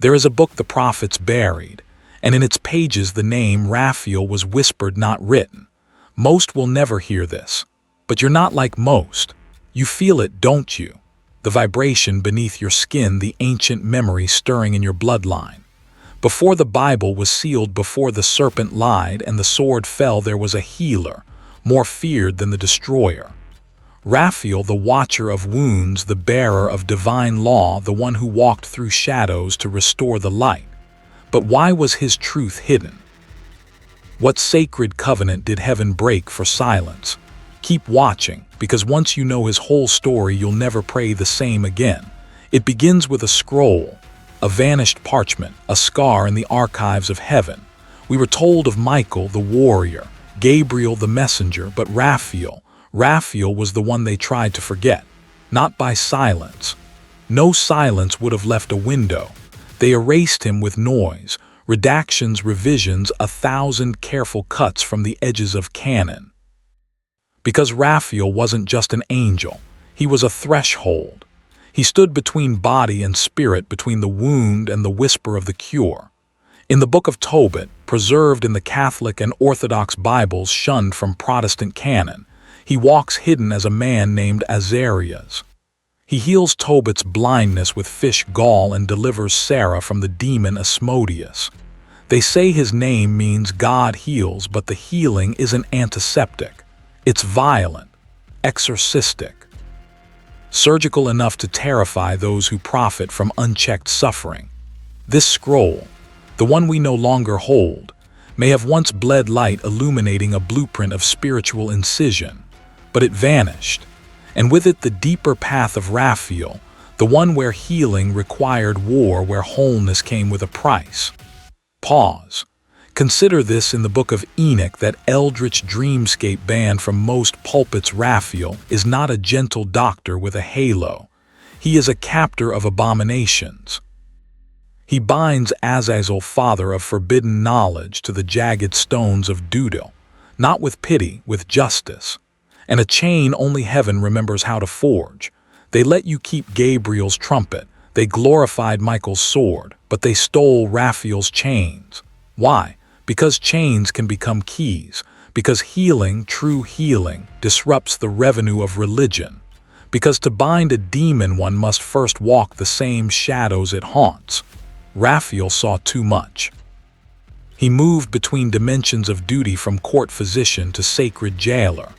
There is a book the prophets buried, and in its pages the name Raphael was whispered, not written. Most will never hear this, but you're not like most. You feel it, don't you? The vibration beneath your skin, the ancient memory stirring in your bloodline. Before the Bible was sealed, before the serpent lied and the sword fell, there was a healer, more feared than the destroyer. Raphael, the watcher of wounds, the bearer of divine law, the one who walked through shadows to restore the light. But why was his truth hidden? What sacred covenant did heaven break for silence? Keep watching, because once you know his whole story, you'll never pray the same again. It begins with a scroll, a vanished parchment, a scar in the archives of heaven. We were told of Michael, the warrior, Gabriel, the messenger, but Raphael was the one they tried to forget. Not by silence. No silence would have left a window. They erased him with noise, redactions, revisions, 1,000 careful cuts from the edges of canon. Because Raphael wasn't just an angel, he was a threshold. He stood between body and spirit, between the wound and the whisper of the cure. In the Book of Tobit, preserved in the Catholic and Orthodox Bibles shunned from Protestant canon, he walks hidden as a man named Azarias. He heals Tobit's blindness with fish gall and delivers Sarah from the demon Asmodeus. They say his name means God heals, but the healing isn't antiseptic. It's violent, exorcistic, surgical enough to terrify those who profit from unchecked suffering. This scroll, the one we no longer hold, may have once bled light, illuminating a blueprint of spiritual incision, but it vanished, and with it the deeper path of Raphael, the one where healing required war, where wholeness came with a price. Pause. Consider this: in the Book of Enoch, that eldritch dreamscape banned from most pulpits, Raphael is not a gentle doctor with a halo. He is a captor of abominations. He binds Azazel, father of forbidden knowledge, to the jagged stones of Dudil, not with pity, with justice. And a chain only heaven remembers how to forge. They let you keep Gabriel's trumpet, they glorified Michael's sword, but they stole Raphael's chains. Why? Because chains can become keys, because healing, true healing, disrupts the revenue of religion, because to bind a demon one must first walk the same shadows it haunts. Raphael saw too much. He moved between dimensions of duty, from court physician to sacred jailer,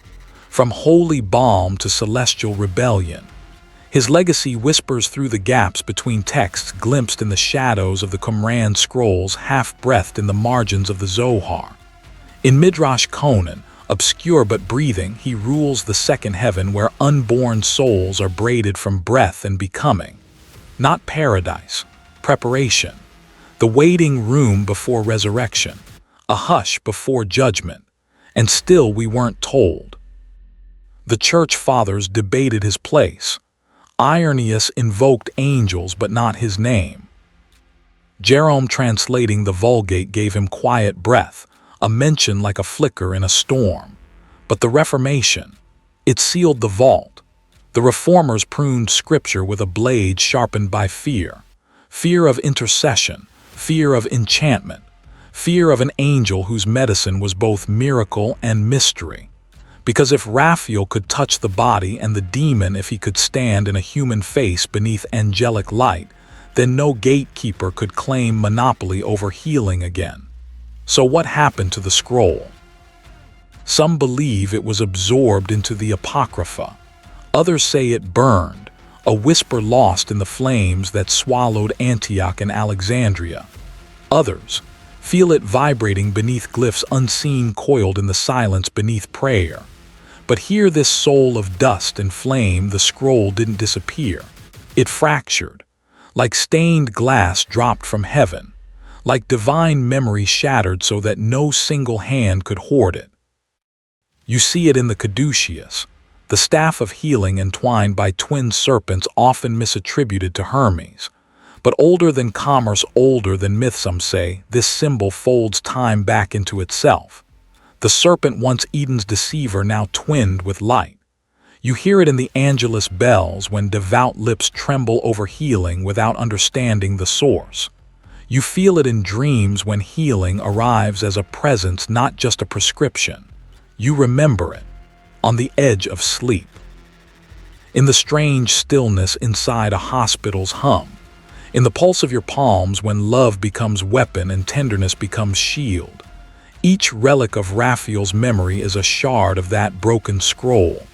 from holy balm to celestial rebellion. His legacy whispers through the gaps between texts, glimpsed in the shadows of the Qumran scrolls, half-breathed in the margins of the Zohar. In Midrash Conan, obscure but breathing, he rules the second heaven, where unborn souls are braided from breath and becoming. Not paradise, preparation. The waiting room before resurrection, a hush before judgment. And still we weren't told. The church fathers debated his place. Irenaeus invoked angels but not his name. Jerome, translating the Vulgate, gave him quiet breath, a mention like a flicker in a storm. But the Reformation, it sealed the vault. The Reformers pruned Scripture with a blade sharpened by fear. Fear of intercession, fear of enchantment, fear of an angel whose medicine was both miracle and mystery. Because if Raphael could touch the body, and the demon if he could stand in a human face beneath angelic light, then no gatekeeper could claim monopoly over healing again. So what happened to the scroll? Some believe it was absorbed into the Apocrypha. Others say it burned, a whisper lost in the flames that swallowed Antioch and Alexandria. Others feel it vibrating beneath glyphs unseen, coiled in the silence beneath prayer. But hear this soul of dust and flame: the scroll didn't disappear. It fractured, like stained glass dropped from heaven, like divine memory shattered so that no single hand could hoard it. You see it in the caduceus, the staff of healing entwined by twin serpents, often misattributed to Hermes. But older than commerce, older than myth, some say, this symbol folds time back into itself. The serpent, once Eden's deceiver, now twinned with light. You hear it in the Angelus bells when devout lips tremble over healing without understanding the source. You feel it in dreams when healing arrives as a presence, not just a prescription. You remember it, on the edge of sleep, in the strange stillness inside a hospital's hum, in the pulse of your palms when love becomes weapon and tenderness becomes shield. Each relic of Raphael's memory is a shard of that broken scroll.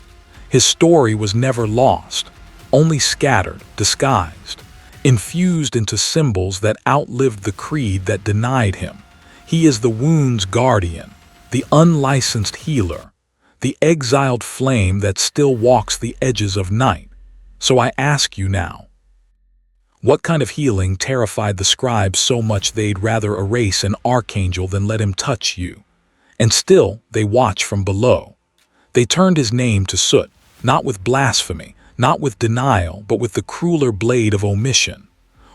His story was never lost, only scattered, disguised, infused into symbols that outlived the creed that denied him. He is the wound's guardian, the unlicensed healer, the exiled flame that still walks the edges of night. So I ask you now, what kind of healing terrified the scribes so much they'd rather erase an archangel than let him touch you? And still they watch from below. They turned his name to soot, not with blasphemy, not with denial, but with the crueler blade of omission.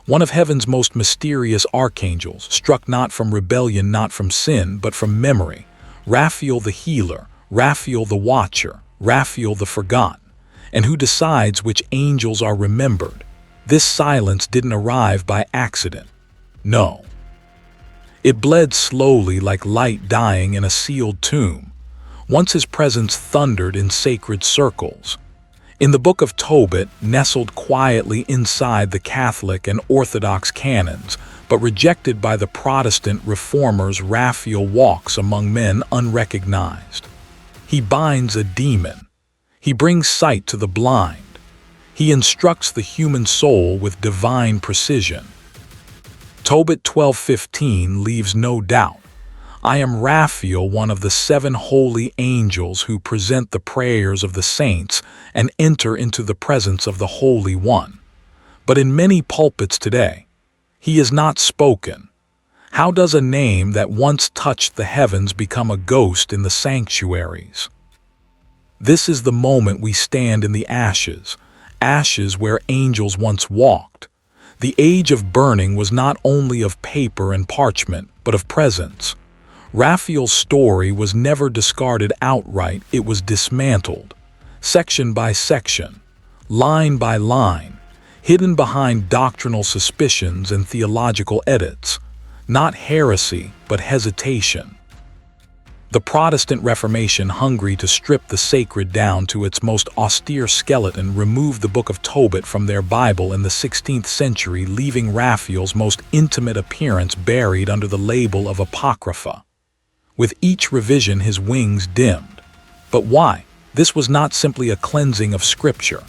One of heaven's most mysterious archangels, struck not from rebellion, not from sin, but from memory. Raphael the healer, Raphael the watcher, Raphael the forgotten. And who decides which angels are remembered? This silence didn't arrive by accident. No. It bled slowly like light dying in a sealed tomb. Once his presence thundered in sacred circles. In the Book of Tobit, nestled quietly inside the Catholic and Orthodox canons, but rejected by the Protestant reformers, Raphael walks among men unrecognized. He binds a demon. He brings sight to the blind. He instructs the human soul with divine precision. Tobit 12:15 leaves no doubt. I am Raphael, one of the 7 holy angels who present the prayers of the saints and enter into the presence of the Holy One. But in many pulpits today, he is not spoken. How does a name that once touched the heavens become a ghost in the sanctuaries? This is the moment we stand in the ashes, ashes where angels once walked. The age of burning was not only of paper and parchment, but of presence. Raphael's story was never discarded outright, it was dismantled, section by section, line by line, hidden behind doctrinal suspicions and theological edits. Not heresy, but hesitation. The Protestant Reformation, hungry to strip the sacred down to its most austere skeleton, removed the Book of Tobit from their Bible in the 16th century, leaving Raphael's most intimate appearance buried under the label of Apocrypha. With each revision, his wings dimmed. But why? This was not simply a cleansing of Scripture.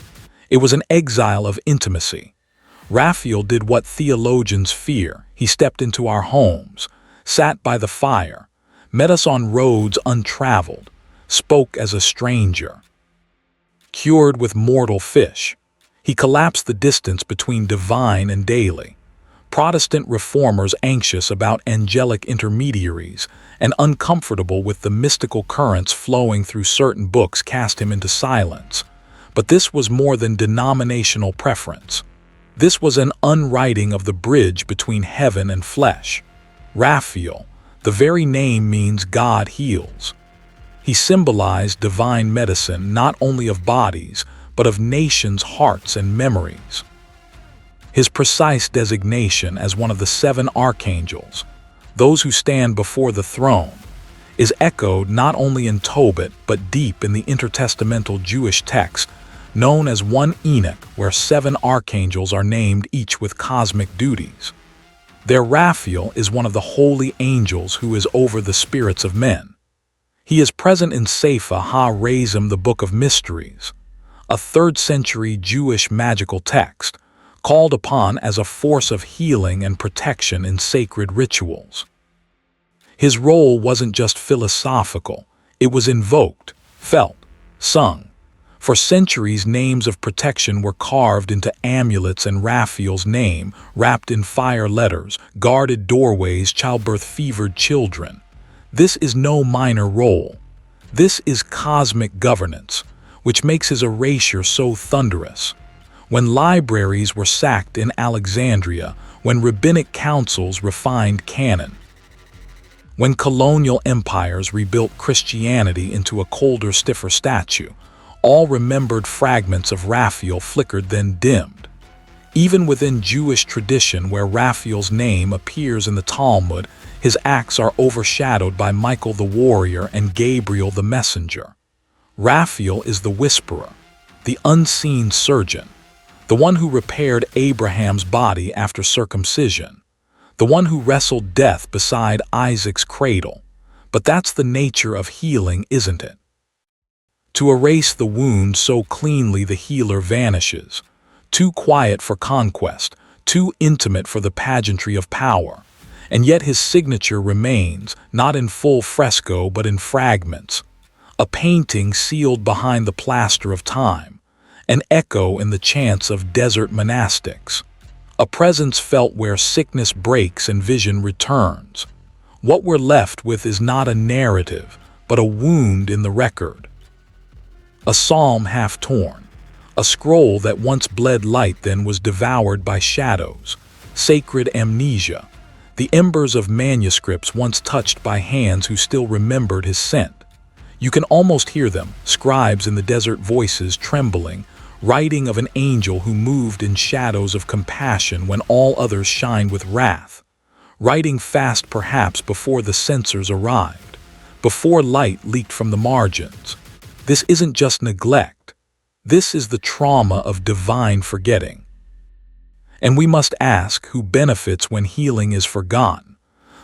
It was an exile of intimacy. Raphael did what theologians fear. He stepped into our homes, sat by the fire, met us on roads untraveled, spoke as a stranger. Cured with mortal fish, he collapsed the distance between divine and daily. Protestant reformers, anxious about angelic intermediaries and uncomfortable with the mystical currents flowing through certain books, cast him into silence. But this was more than denominational preference. This was an unwriting of the bridge between heaven and flesh. Raphael, the very name means God heals. He symbolized divine medicine, not only of bodies, but of nations' hearts and memories. His precise designation as one of the 7 archangels, those who stand before the throne, is echoed not only in Tobit, but deep in the intertestamental Jewish text, known as 1 Enoch, where 7 archangels are named, each with cosmic duties. Their Raphael is one of the holy angels who is over the spirits of men. He is present in Sefer Ha-Razim, the Book of Mysteries, a 3rd century Jewish magical text, called upon as a force of healing and protection in sacred rituals. His role wasn't just philosophical, it was invoked, felt, sung. For centuries, names of protection were carved into amulets, and Raphael's name, wrapped in fire letters, guarded doorways, childbirth-fevered children. This is no minor role. This is cosmic governance, which makes his erasure so thunderous. When libraries were sacked in Alexandria, when rabbinic councils refined canon, when colonial empires rebuilt Christianity into a colder, stiffer statue, all remembered fragments of Raphael flickered, then dimmed. Even within Jewish tradition, where Raphael's name appears in the Talmud, his acts are overshadowed by Michael the warrior and Gabriel the messenger. Raphael is the whisperer, the unseen surgeon, the one who repaired Abraham's body after circumcision, the one who wrestled death beside Isaac's cradle. But that's the nature of healing, isn't it? To erase the wound so cleanly the healer vanishes, too quiet for conquest, too intimate for the pageantry of power. And yet his signature remains, not in full fresco but in fragments. A painting sealed behind the plaster of time, an echo in the chants of desert monastics, a presence felt where sickness breaks and vision returns. What we're left with is not a narrative, but a wound in the record. A psalm half torn, a scroll that once bled light then was devoured by shadows, sacred amnesia, the embers of manuscripts once touched by hands who still remembered his scent. You can almost hear them, scribes in the desert voices trembling, writing of an angel who moved in shadows of compassion when all others shined with wrath, writing fast perhaps before the censors arrived, before light leaked from the margins. This isn't just neglect. This is the trauma of divine forgetting. And we must ask who benefits when healing is forgotten.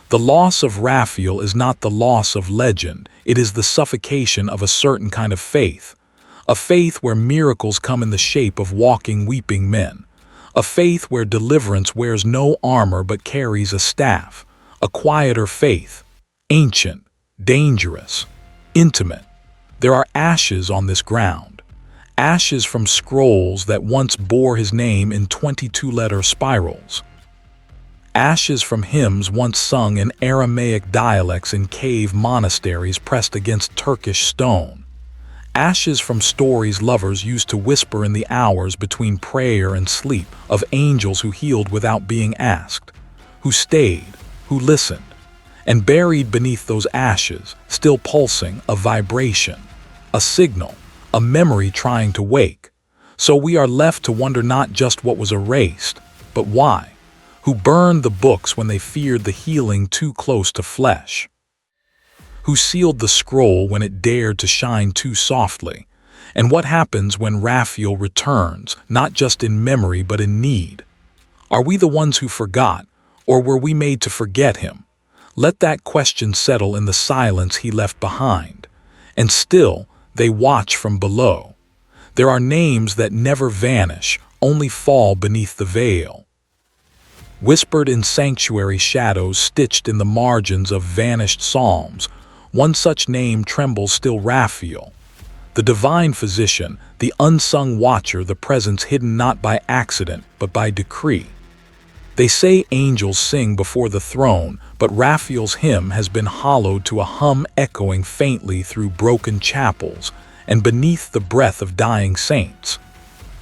The loss of Raphael is not the loss of legend, it is the suffocation of a certain kind of faith. A faith where miracles come in the shape of walking, weeping men. A faith where deliverance wears no armor but carries a staff. A quieter faith, ancient, dangerous, intimate. There are ashes on this ground. Ashes from scrolls that once bore his name in 22-letter spirals. Ashes from hymns once sung in Aramaic dialects in cave monasteries pressed against Turkish stone. Ashes from stories lovers used to whisper in the hours between prayer and sleep, of angels who healed without being asked, who stayed, who listened. And buried beneath those ashes, still pulsing, a vibration, a signal, a memory trying to wake. So we are left to wonder not just what was erased, but why. Who burned the books when they feared the healing too close to flesh? Who sealed the scroll when it dared to shine too softly? And what happens when Raphael returns, not just in memory but in need? Are we the ones who forgot, or were we made to forget him? Let that question settle in the silence he left behind. And still, they watch from below. There are names that never vanish, only fall beneath the veil. Whispered in sanctuary shadows stitched in the margins of vanished psalms, one such name trembles still: Raphael. The divine physician, the unsung watcher, the presence hidden not by accident but by decree. They say angels sing before the throne, but Raphael's hymn has been hollowed to a hum echoing faintly through broken chapels and beneath the breath of dying saints.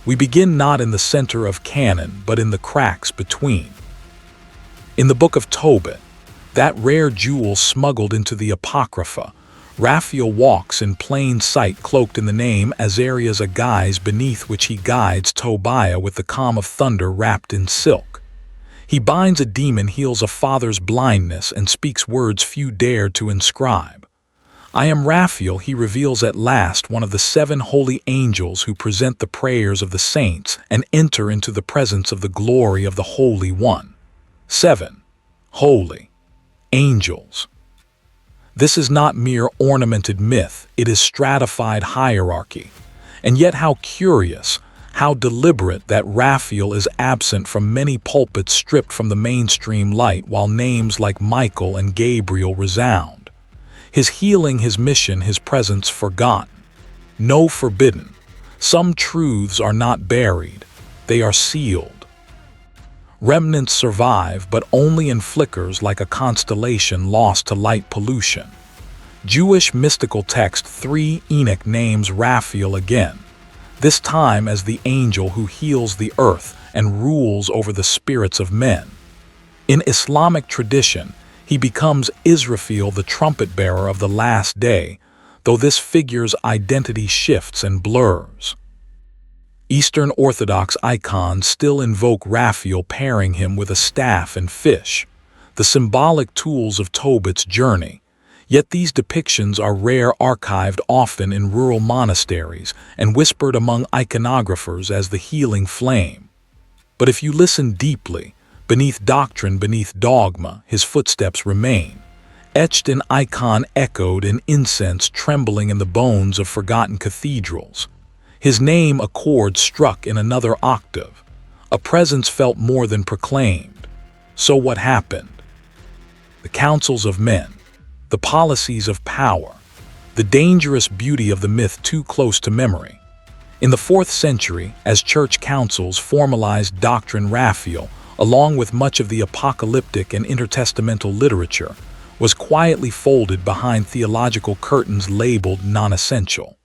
We begin not in the center of canon, but in the cracks between. In the Book of Tobit, that rare jewel smuggled into the Apocrypha, Raphael walks in plain sight, cloaked in the name Azariah's, a guise beneath which he guides Tobiah with the calm of thunder wrapped in silk. He binds a demon, heals a father's blindness, and speaks words few dared to inscribe. I am Raphael, he reveals at last, one of the 7 holy angels who present the prayers of the saints and enter into the presence of the glory of the Holy One. 7. Holy angels. This is not mere ornamented myth, it is stratified hierarchy. And yet how curious, how deliberate that Raphael is absent from many pulpits, stripped from the mainstream light, while names like Michael and Gabriel resound. His healing, his mission, his presence forgotten. No forbidden. Some truths are not buried, they are sealed. Remnants survive, but only in flickers, like a constellation lost to light pollution. Jewish mystical text 3 Enoch names Raphael again, this time as the angel who heals the earth and rules over the spirits of men. In Islamic tradition, he becomes Israfil, the trumpet bearer of the last day, though this figure's identity shifts and blurs. Eastern Orthodox icons still invoke Raphael, pairing him with a staff and fish, the symbolic tools of Tobit's journey. Yet these depictions are rare, archived often in rural monasteries and whispered among iconographers as the healing flame. But if you listen deeply, beneath doctrine, beneath dogma, his footsteps remain, etched in icon, echoed in incense, trembling in the bones of forgotten cathedrals. His name, a chord struck in another octave, a presence felt more than proclaimed. So what happened? The counsels of men, the policies of power, the dangerous beauty of the myth too close to memory. In the 4th century, as church councils formalized doctrine, Raphael, along with much of the apocalyptic and intertestamental literature, was quietly folded behind theological curtains labeled non-essential.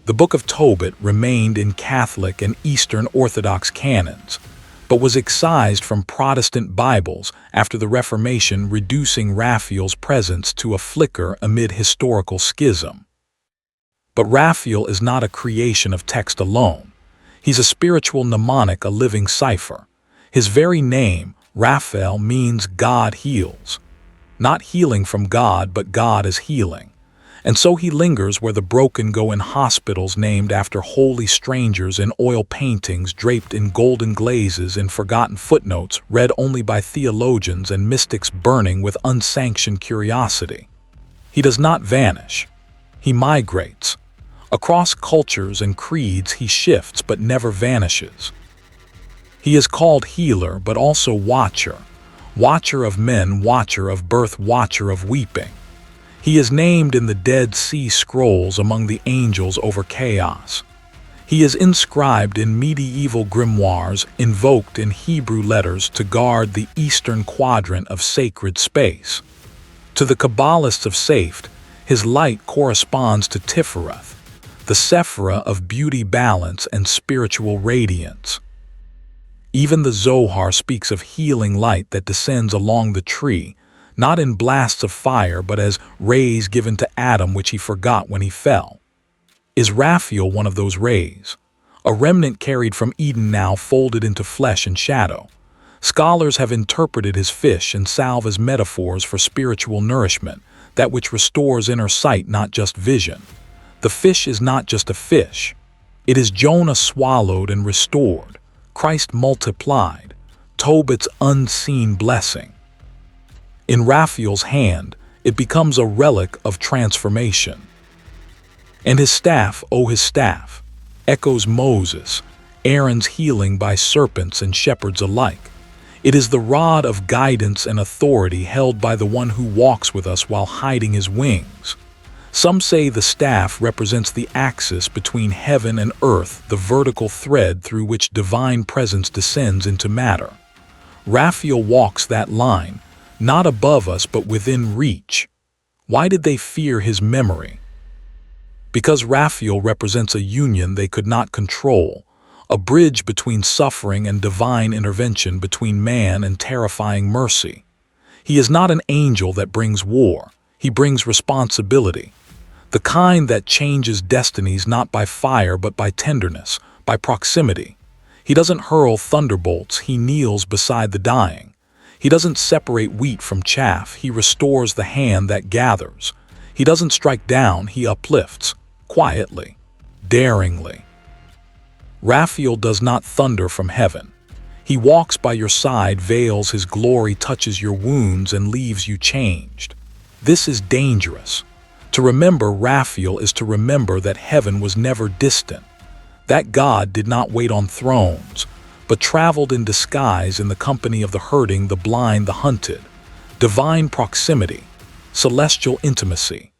The Book of Tobit remained in Catholic and Eastern Orthodox canons, but was excised from Protestant Bibles after the Reformation, reducing Raphael's presence to a flicker amid historical schism. But Raphael is not a creation of text alone. He's a spiritual mnemonic, a living cipher. His very name, Raphael, means God heals. Not healing from God, but God is healing. And so he lingers where the broken go, in hospitals named after holy strangers, in oil paintings draped in golden glazes, in forgotten footnotes read only by theologians and mystics, burning with unsanctioned curiosity. He does not vanish. He migrates. Across cultures and creeds he shifts but never vanishes. He is called healer but also watcher. Watcher of men, watcher of birth, watcher of weeping. He is named in the Dead Sea Scrolls among the angels over chaos. He is inscribed in medieval grimoires, invoked in Hebrew letters to guard the eastern quadrant of sacred space. To the Kabbalists of Safed, his light corresponds to Tiferet, the Sephirah of beauty, balance, and spiritual radiance. Even the Zohar speaks of healing light that descends along the tree, not in blasts of fire, but as rays given to Adam which he forgot when he fell. Is Raphael one of those rays? A remnant carried from Eden, now folded into flesh and shadow. Scholars have interpreted his fish and salve as metaphors for spiritual nourishment, that which restores inner sight, not just vision. The fish is not just a fish. It is Jonah swallowed and restored, Christ multiplied, Tobit's unseen blessing. In Raphael's hand, it becomes a relic of transformation. And his staff, oh his staff, echoes Moses, Aaron's healing by serpents and shepherds alike. It is the rod of guidance and authority held by the one who walks with us while hiding his wings. Some say the staff represents the axis between heaven and earth, the vertical thread through which divine presence descends into matter. Raphael walks that line, not above us but within reach. Why did they fear his memory? Because Raphael represents a union they could not control, a bridge between suffering and divine intervention, between man and terrifying mercy. He is not an angel that brings war. He brings responsibility, the kind that changes destinies not by fire but by tenderness, by proximity. He doesn't hurl thunderbolts, he kneels beside the dying. He doesn't separate wheat from chaff, he restores the hand that gathers. He doesn't strike down, he uplifts, quietly, daringly. Raphael does not thunder from heaven. He walks by your side, veils his glory, touches your wounds, and leaves you changed. This is dangerous. To remember Raphael is to remember that heaven was never distant, that God did not wait on thrones, but traveled in disguise in the company of the hurting, the blind, the hunted. Divine proximity, celestial intimacy.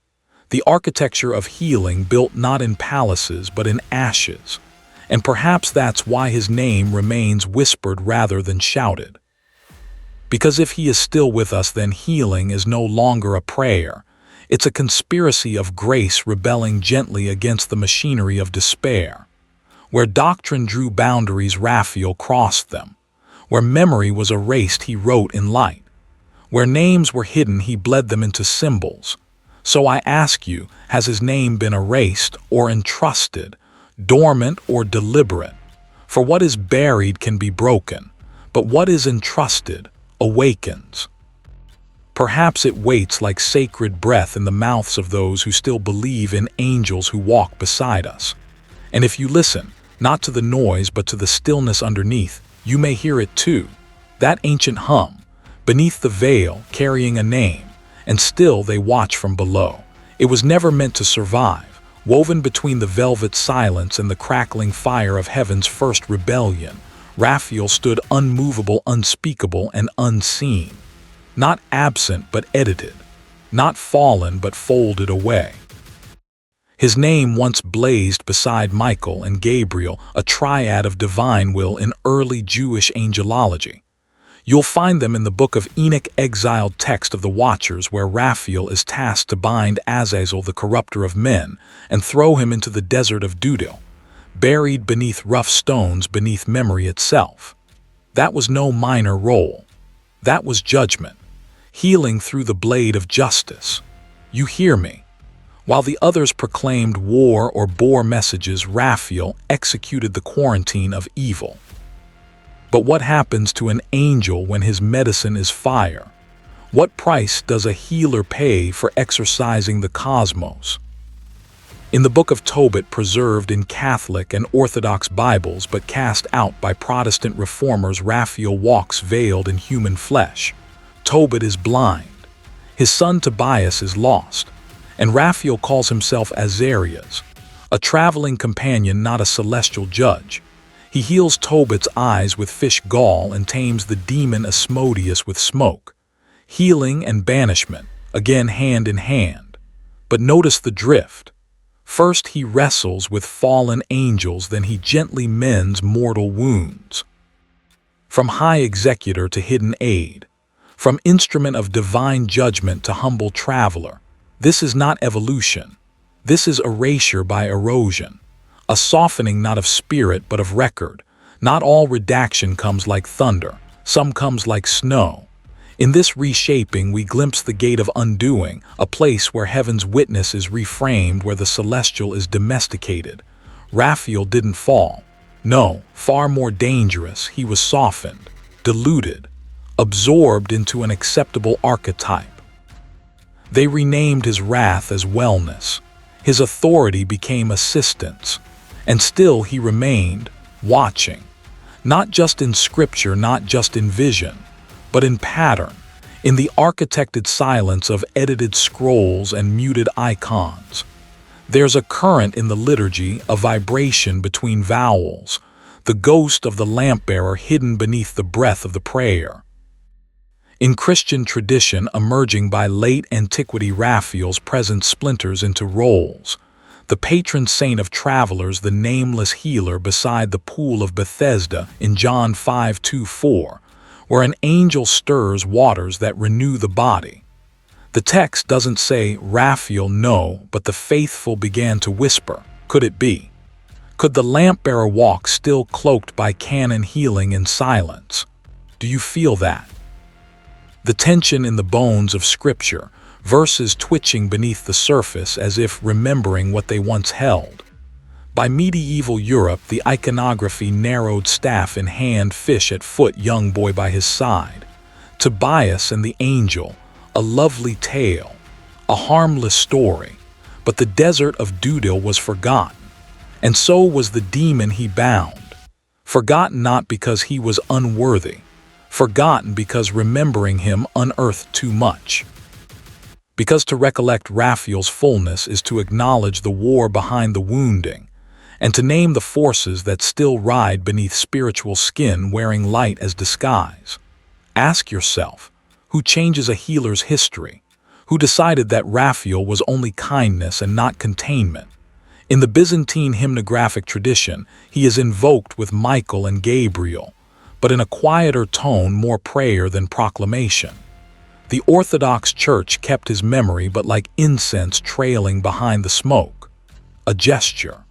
The architecture of healing built not in palaces but in ashes. And perhaps that's why his name remains whispered rather than shouted. Because if he is still with us, then healing is no longer a prayer. It's a conspiracy of grace rebelling gently against the machinery of despair. Where doctrine drew boundaries, Raphael crossed them. Where memory was erased, he wrote in light. Where names were hidden, he bled them into symbols. So I ask you, has his name been erased or entrusted, dormant or deliberate? For what is buried can be broken, but what is entrusted awakens. Perhaps it waits like sacred breath in the mouths of those who still believe in angels who walk beside us. And if you listen, not to the noise but to the stillness underneath, you may hear it too, that ancient hum, beneath the veil carrying a name, and still they watch from below. It was never meant to survive, woven between the velvet silence and the crackling fire of heaven's first rebellion. Raphael stood unmovable, unspeakable, and unseen. Not absent but edited, not fallen but folded away. His name once blazed beside Michael and Gabriel, a triad of divine will in early Jewish angelology. You'll find them in the Book of Enoch, exiled text of the Watchers, where Raphael is tasked to bind Azazel, the corrupter of men, and throw him into the desert of Dudil, buried beneath rough stones beneath memory itself. That was no minor role. That was judgment, healing through the blade of justice. You hear me? While the others proclaimed war or bore messages, Raphael executed the quarantine of evil. But what happens to an angel when his medicine is fire? What price does a healer pay for exorcising the cosmos? In the Book of Tobit, preserved in Catholic and Orthodox Bibles but cast out by Protestant reformers, Raphael walks veiled in human flesh. Tobit is blind. His son Tobias is lost. And Raphael calls himself Azarias, a traveling companion, not a celestial judge. He heals Tobit's eyes with fish gall and tames the demon Asmodeus with smoke. Healing and banishment, again hand in hand. But notice the drift. First he wrestles with fallen angels, then he gently mends mortal wounds. From high executor to hidden aid, from instrument of divine judgment to humble traveler, this is not evolution. This is erasure by erosion. A softening not of spirit but of record. Not all redaction comes like thunder. Some comes like snow. In this reshaping we glimpse the gate of undoing, a place where heaven's witness is reframed, where the celestial is domesticated. Raphael didn't fall. No, far more dangerous, he was softened, diluted, absorbed into an acceptable archetype. They renamed his wrath as wellness. His authority became assistance. And still he remained watching, not just in scripture, not just in vision, but in pattern, in the architected silence of edited scrolls and muted icons. There's a current in the liturgy, a vibration between vowels, the ghost of the lamp-bearer hidden beneath the breath of the prayer. In Christian tradition emerging by late antiquity, Raphael's presence splinters into roles. The patron saint of travelers, the nameless healer beside the pool of Bethesda in John 5:2-4, where an angel stirs waters that renew the body. The text doesn't say Raphael, no, but the faithful began to whisper, could it be? Could the lamp-bearer walk still cloaked by canon healing in silence? Do you feel that? The tension in the bones of Scripture, verses twitching beneath the surface as if remembering what they once held. By medieval Europe, the iconography narrowed, staff in hand, fish at foot, young boy by his side. Tobias and the angel, a lovely tale, a harmless story, but the desert of Dudil was forgotten, and so was the demon he bound. Forgotten not because he was unworthy, forgotten because remembering him unearthed too much. Because to recollect Raphael's fullness is to acknowledge the war behind the wounding, and to name the forces that still ride beneath spiritual skin, wearing light as disguise. Ask yourself, who changes a healer's history? Who decided that Raphael was only kindness and not containment? In the Byzantine hymnographic tradition, he is invoked with Michael and Gabriel, but in a quieter tone, more prayer than proclamation. The Orthodox Church kept his memory, but like incense trailing behind the smoke. A gesture.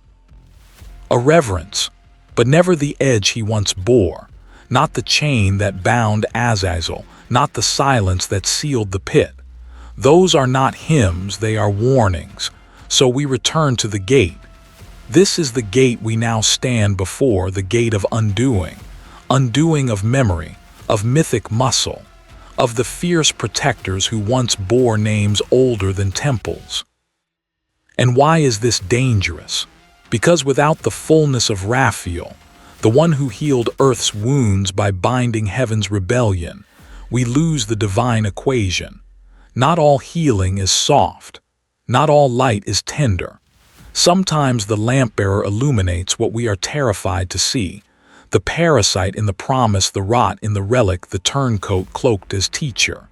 A reverence, but never the edge he once bore. Not the chain that bound Azazel, not the silence that sealed the pit. Those are not hymns, they are warnings. So we return to the gate. This is the gate we now stand before, the gate of undoing, undoing of memory, of mythic muscle, of the fierce protectors who once bore names older than temples. And why is this dangerous? Because without the fullness of Raphael, the one who healed earth's wounds by binding heaven's rebellion, we lose the divine equation. Not all healing is soft. Not all light is tender. Sometimes the lamp-bearer illuminates what we are terrified to see, the parasite in the promise, the rot in the relic, the turncoat cloaked as teacher.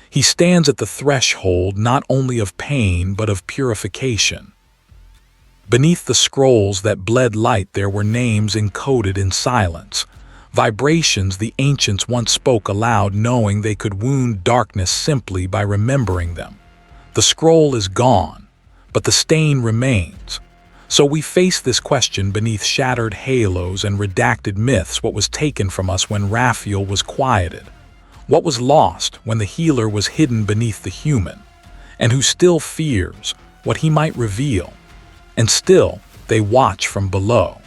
He stands at the threshold not only of pain but of purification. Beneath the scrolls that bled light there were names encoded in silence, vibrations the ancients once spoke aloud knowing they could wound darkness simply by remembering them. The scroll is gone, but the stain remains. So we face this question beneath shattered halos and redacted myths: what was taken from us when Raphael was quieted? What was lost when the healer was hidden beneath the human? And who still fears what he might reveal? And still, they watch from below.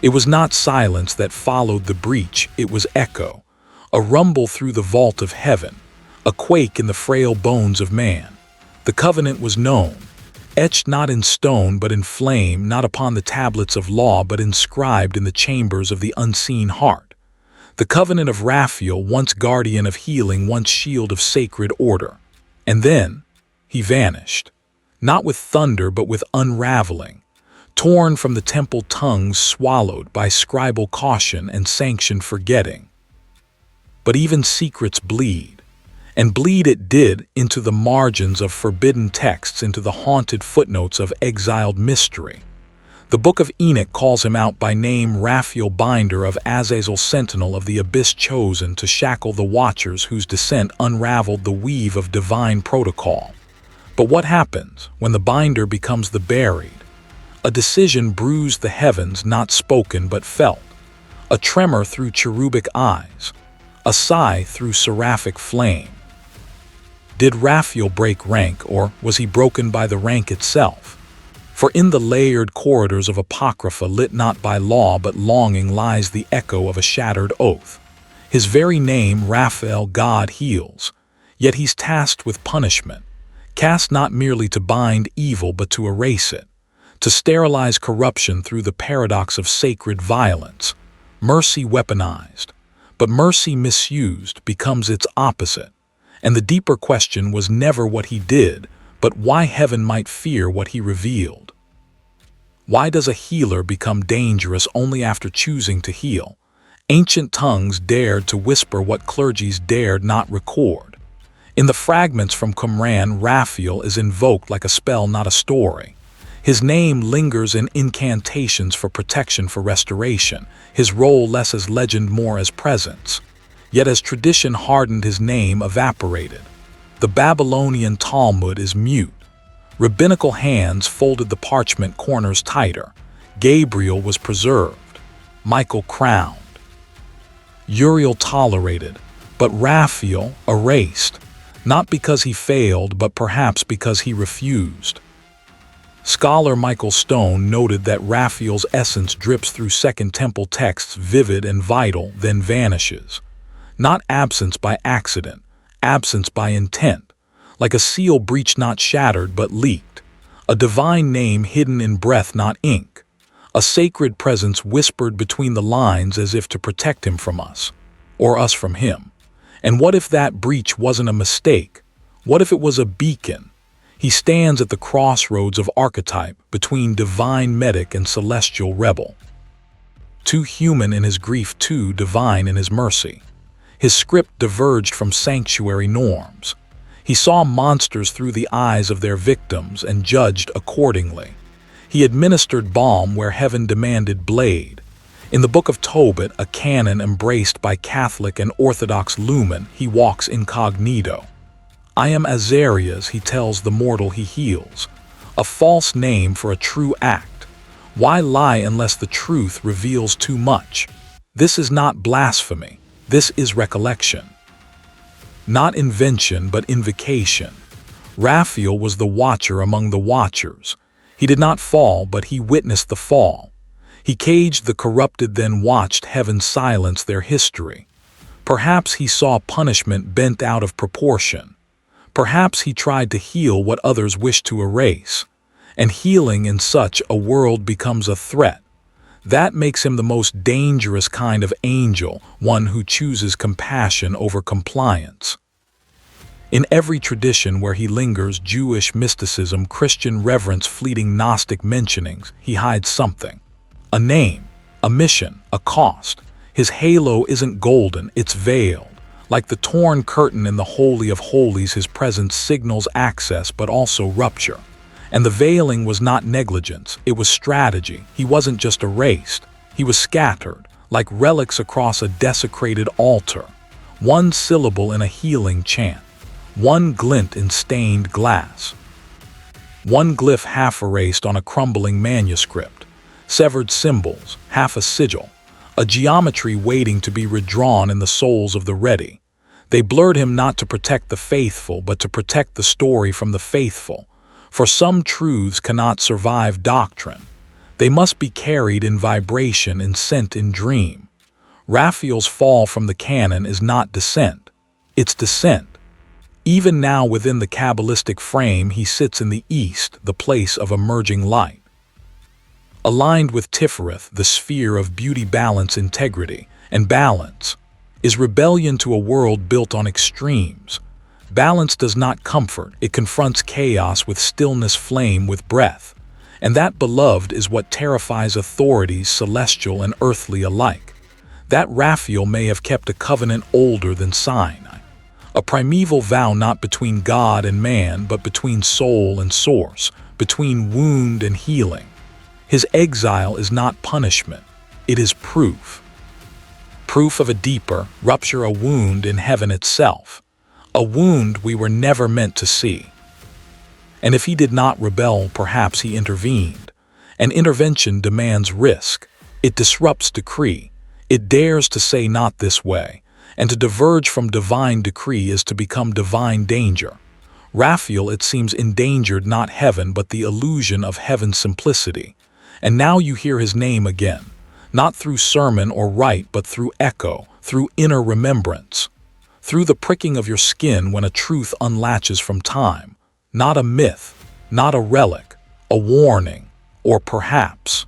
It was not silence that followed the breach, it was echo, a rumble through the vault of heaven, a quake in the frail bones of man. The covenant was known, etched not in stone but in flame, not upon the tablets of law but inscribed in the chambers of the unseen heart. The covenant of Raphael, once guardian of healing, once shield of sacred order. And then he vanished, not with thunder but with unraveling, torn from the temple tongues, swallowed by scribal caution and sanctioned forgetting. But even secrets bleed. And bleed it did into the margins of forbidden texts, into the haunted footnotes of exiled mystery. The Book of Enoch calls him out by name: Raphael, binder of Azazel, sentinel of the abyss, chosen to shackle the watchers whose descent unraveled the weave of divine protocol. But what happens when the binder becomes the buried? A decision bruised the heavens, not spoken but felt. A tremor through cherubic eyes. A sigh through seraphic flame. Did Raphael break rank, or was he broken by the rank itself? For in the layered corridors of Apocrypha, lit not by law but longing, lies the echo of a shattered oath. His very name, Raphael, God heals, yet he's tasked with punishment, cast not merely to bind evil but to erase it, to sterilize corruption through the paradox of sacred violence. Mercy weaponized, but mercy misused becomes its opposite. And the deeper question was never what he did, but why heaven might fear what he revealed. Why does a healer become dangerous only after choosing to heal? Ancient tongues dared to whisper what clergies dared not record. In the fragments from Qumran, Raphael is invoked like a spell, not a story. His name lingers in incantations for protection, for restoration, his role less as legend, more as presence. Yet as tradition hardened, his name evaporated. The Babylonian Talmud is mute. Rabbinical hands folded the parchment corners tighter. Gabriel was preserved, Michael crowned. Uriel tolerated, but Raphael erased, not because he failed, but perhaps because he refused. Scholar Michael Stone noted that Raphael's essence drips through Second Temple texts, vivid and vital, then vanishes. Not absence by accident, absence by intent, like a seal breached, not shattered but leaked, a divine name hidden in breath, not ink, a sacred presence whispered between the lines as if to protect him from us, or us from him. And what if that breach wasn't a mistake? What if it was a beacon? He stands at the crossroads of archetype, between divine medic and celestial rebel. Too human in his grief, too divine in his mercy. His script diverged from sanctuary norms. He saw monsters through the eyes of their victims and judged accordingly. He administered balm where heaven demanded blade. In the Book of Tobit, a canon embraced by Catholic and Orthodox lumen, he walks incognito. I am Azarias, he tells the mortal he heals. A false name for a true act. Why lie unless the truth reveals too much? This is not blasphemy. This is recollection. Not invention, but invocation. Raphael was the watcher among the watchers. He did not fall, but he witnessed the fall. He caged the corrupted, then watched heaven silence their history. Perhaps he saw punishment bent out of proportion. Perhaps he tried to heal what others wished to erase. And healing in such a world becomes a threat. That makes him the most dangerous kind of angel, one who chooses compassion over compliance. In every tradition where he lingers, Jewish mysticism, Christian reverence, fleeting Gnostic mentionings, he hides something. A name, a mission, a cost. His halo isn't golden, it's veiled. Like the torn curtain in the Holy of Holies, his presence signals access but also rupture. And the veiling was not negligence, it was strategy. He wasn't just erased, he was scattered, like relics across a desecrated altar. One syllable in a healing chant. One glint in stained glass. One glyph half erased on a crumbling manuscript. Severed symbols, half a sigil. A geometry waiting to be redrawn in the souls of the ready. They blurred him not to protect the faithful, but to protect the story from the faithful. For some truths cannot survive doctrine. They must be carried in vibration and sent in dream. Raphael's fall from the canon is not descent. It's descent. Even now within the Kabbalistic frame he sits in the east, the place of emerging light. Aligned with Tifereth, the sphere of beauty, balance, integrity, and balance, is rebellion to a world built on extremes. Balance does not comfort, it confronts chaos with stillness, flame with breath. And that, beloved, is what terrifies authorities, celestial and earthly alike. That Raphael may have kept a covenant older than Sinai. A primeval vow not between God and man, but between soul and source, between wound and healing. His exile is not punishment, it is proof. Proof of a deeper rupture, a wound in heaven itself. A wound we were never meant to see. And if he did not rebel, perhaps he intervened. An intervention demands risk. It disrupts decree. It dares to say not this way. And to diverge from divine decree is to become divine danger. Raphael, it seems, endangered not heaven but the illusion of heaven's simplicity. And now you hear his name again, not through sermon or rite but through echo, through inner remembrance, through the pricking of your skin when a truth unlatches from time. Not a myth, not a relic, a warning, or perhaps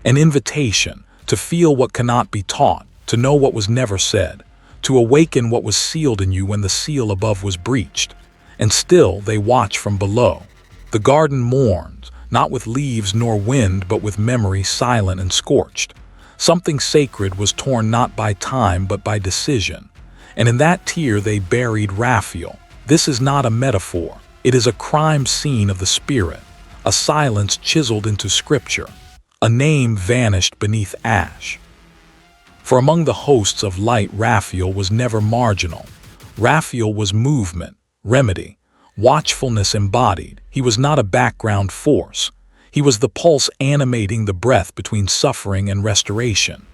an invitation to feel what cannot be taught, to know what was never said, to awaken what was sealed in you when the seal above was breached. And still they watch from below. The garden mourns, not with leaves nor wind, but with memory silent and scorched. Something sacred was torn not by time but by decision. And in that tear they buried Raphael. This is not a metaphor. It is a crime scene of the spirit, a silence chiseled into scripture, a name vanished beneath ash. For among the hosts of light, Raphael was never marginal. Raphael was movement, remedy, watchfulness embodied. He was not a background force. He was the pulse animating the breath between suffering and restoration.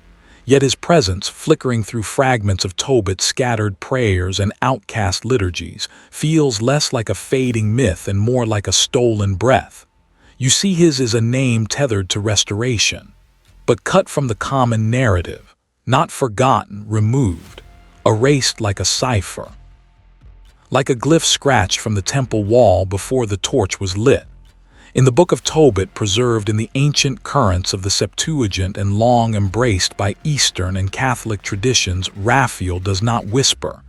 Yet his presence, flickering through fragments of Tobit, scattered prayers, and outcast liturgies, feels less like a fading myth and more like a stolen breath. You see, his is a name tethered to restoration, but cut from the common narrative. Not forgotten, removed, erased like a cipher. Like a glyph scratched from the temple wall before the torch was lit. In the Book of Tobit, preserved in the ancient currents of the Septuagint and long embraced by Eastern and Catholic traditions, Raphael does not whisper.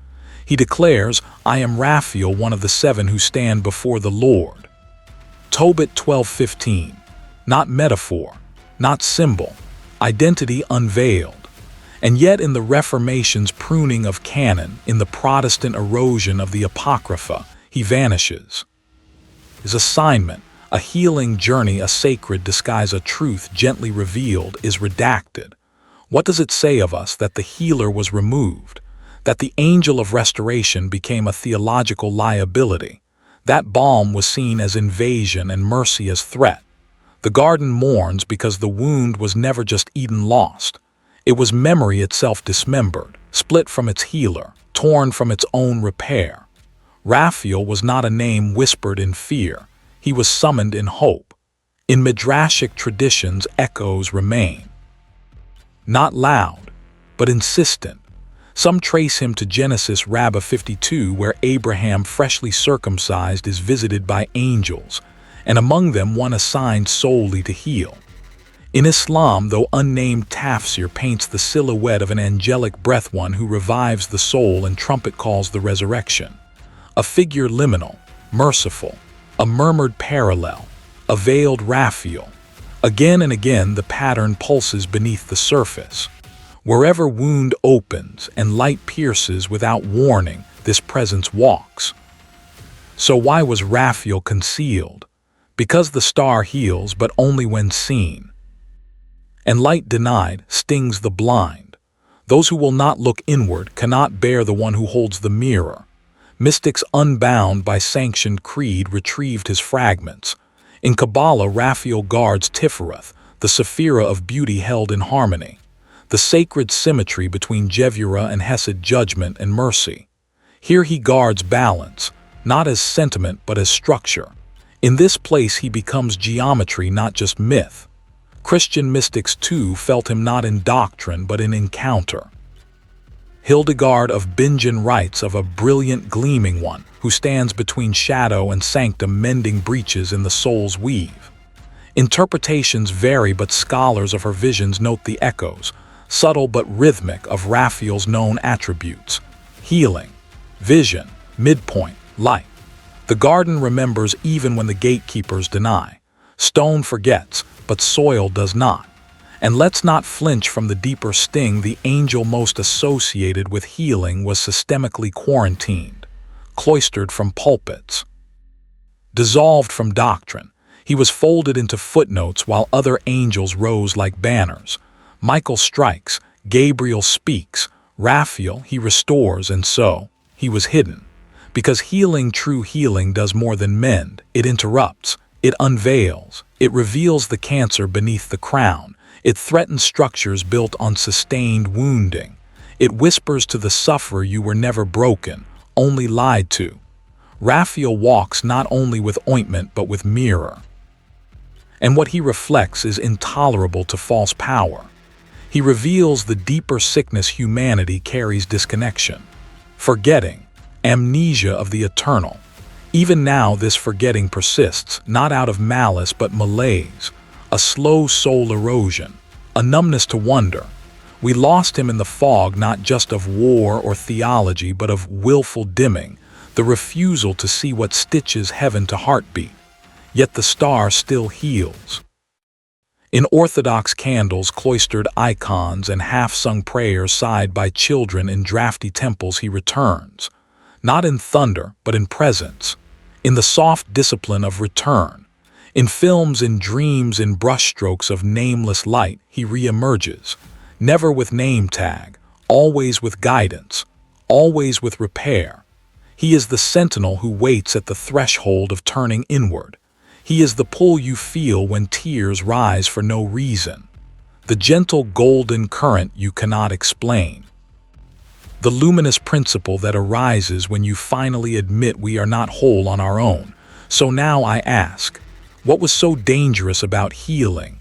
He declares, "I am Raphael, one of the seven who stand before the Lord." Tobit 12:15. Not metaphor, not symbol, identity unveiled. And yet in the Reformation's pruning of canon, in the Protestant erosion of the Apocrypha, he vanishes. His assignment, a healing journey, a sacred disguise, a truth gently revealed, is redacted. What does it say of us that the healer was removed? That the angel of restoration became a theological liability? That balm was seen as invasion and mercy as threat? The garden mourns because the wound was never just Eden lost. It was memory itself dismembered, split from its healer, torn from its own repair. Raphael was not a name whispered in fear. He was summoned in hope. In midrashic traditions, echoes remain. Not loud, but insistent. Some trace him to Genesis Rabbah 52, where Abraham, freshly circumcised, is visited by angels, and among them one assigned solely to heal. In Islam, though unnamed, tafsir paints the silhouette of an angelic breath, one who revives the soul, and trumpet calls the resurrection. A figure liminal, merciful, a murmured parallel, a veiled Raphael. Again and again the pattern pulses beneath the surface. Wherever wound opens and light pierces, without warning, this presence walks. So why was Raphael concealed? Because the star heals, but only when seen. And light denied stings the blind. Those who will not look inward cannot bear the one who holds the mirror. Mystics unbound by sanctioned creed retrieved his fragments. In Kabbalah, Raphael guards Tiferet, the sephira of beauty held in harmony, the sacred symmetry between Gevurah and Hesed, judgment and mercy. Here he guards balance, not as sentiment but as structure. In this place he becomes geometry, not just myth. Christian mystics too felt him not in doctrine but in encounter. Hildegard of Bingen writes of a brilliant gleaming one who stands between shadow and sanctum, mending breaches in the soul's weave. Interpretations vary, but scholars of her visions note the echoes, subtle but rhythmic, of Raphael's known attributes: healing, vision, midpoint, light. The garden remembers even when the gatekeepers deny. Stone forgets, but soil does not. And let's not flinch from the deeper sting. The angel most associated with healing was systemically quarantined, cloistered from pulpits, dissolved from doctrine. He was folded into footnotes while other angels rose like banners. Michael strikes, Gabriel speaks, Raphael he restores, and so he was hidden. Because healing, true healing, does more than mend. It interrupts, it unveils, it reveals the cancer beneath the crown. It threatens structures built on sustained wounding. It whispers to the sufferer, you were never broken, only lied to. Raphael walks not only with ointment but with mirror. And what he reflects is intolerable to false power. He reveals the deeper sickness humanity carries: disconnection, forgetting, amnesia of the eternal. Even now this forgetting persists, not out of malice but malaise, a slow soul erosion, a numbness to wonder. We lost him in the fog, not just of war or theology, but of willful dimming, the refusal to see what stitches heaven to heartbeat. Yet the star still heals. In Orthodox candles, cloistered icons, and half-sung prayers sighed by children in drafty temples, he returns. Not in thunder, but in presence, in the soft discipline of return. In films, in dreams, in brushstrokes of nameless light, he re-emerges, never with name tag, always with guidance, always with repair. He is the sentinel who waits at the threshold of turning inward. He is the pull you feel when tears rise for no reason, the gentle golden current you cannot explain, the luminous principle that arises when you finally admit we are not whole on our own. So now I ask, what was so dangerous about healing,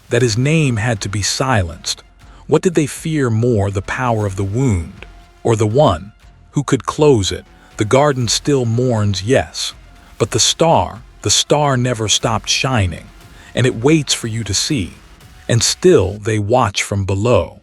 that his name had to be silenced? What did they fear more, the power of the wound, or the one who could close it? The garden still mourns, yes, but the star never stopped shining, and it waits for you to see, and still they watch from below.